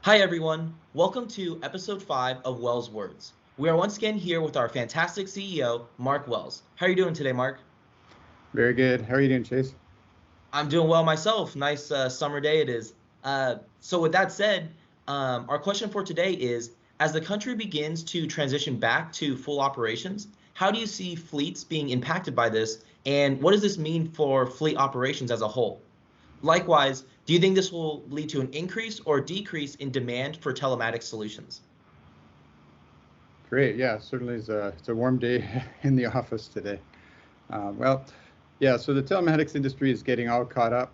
Hi, everyone. Welcome to episode 5 of Wells Words. We are once again here with our fantastic CEO, Mark Wells. How are you doing today, Mark? Very good. How are you doing, Chase? I'm doing well myself. Nice summer day it is. So with that said, our question for today is, as the country begins to transition back to full operations, how do you see fleets being impacted by this, and what does this mean for fleet operations as a whole? Likewise, do you think this will lead to an increase or decrease in demand for telematics solutions? Great. Yeah, certainly it's a warm day in the office today. Well, yeah, so the telematics industry is getting all caught up.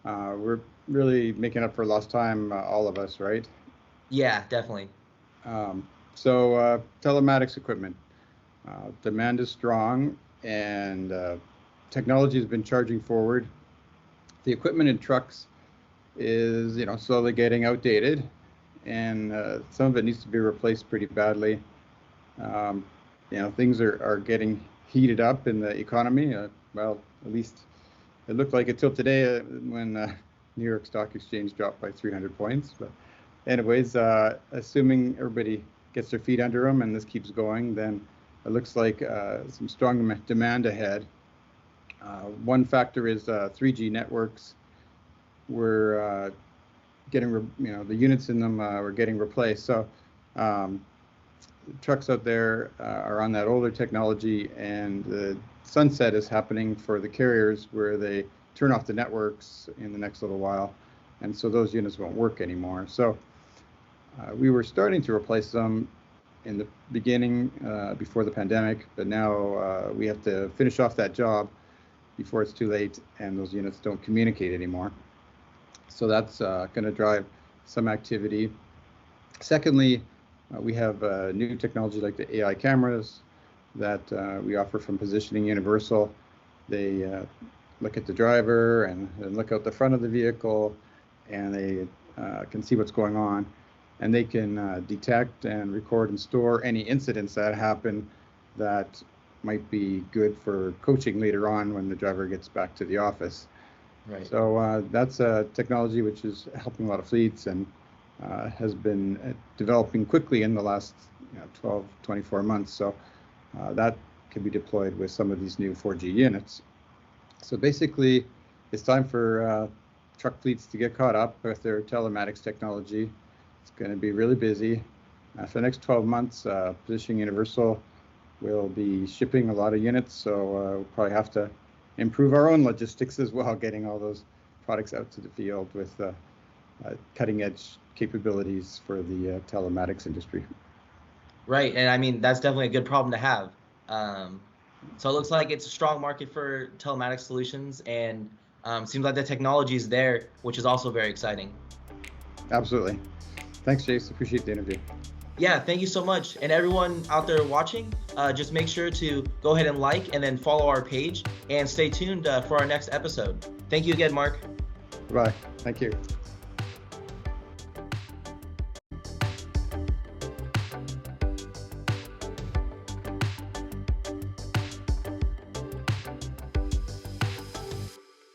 We're really making up for lost time, all of us, right? Yeah, definitely. Telematics equipment. Demand is strong and technology has been charging forward. The equipment in trucks is, slowly getting outdated, and some of it needs to be replaced pretty badly. Things are getting heated up in the economy. Well, at least it looked like it till today when New York Stock Exchange dropped by 300 points. But anyways, assuming everybody gets their feet under them and this keeps going, then it looks like some strong demand ahead. One factor is 3G networks. We're getting, the units in them were getting replaced. So trucks out there are on that older technology, and the sunset is happening for the carriers where they turn off the networks in the next little while. And so those units won't work anymore. So we were starting to replace them in the beginning before the pandemic, but now we have to finish off that job before it's too late and those units don't communicate anymore. So that's going to drive some activity. Secondly, we have new technology like the AI cameras that we offer from Positioning Universal. They look at the driver and look out the front of the vehicle, and they can see what's going on. And they can detect and record and store any incidents that happen that might be good for coaching later on when the driver gets back to the office. Right. So that's a technology which is helping a lot of fleets and has been developing quickly in the last 12, 24 months. So that can be deployed with some of these new 4G units. So basically, it's time for truck fleets to get caught up with their telematics technology. It's going to be really busy. For the next 12 months, Positioning Universal will be shipping a lot of units, so we'll probably have to improve our own logistics as well, getting all those products out to the field with cutting edge capabilities for the telematics industry. Right, and I mean, that's definitely a good problem to have. So it looks like it's a strong market for telematics solutions, and seems like the technology is there, which is also very exciting. Absolutely. Thanks, Jace. Appreciate the interview. Yeah, thank you so much. And everyone out there watching, just make sure to go ahead and like and then follow our page and stay tuned for our next episode. Thank you again, Mark. Bye. Thank you.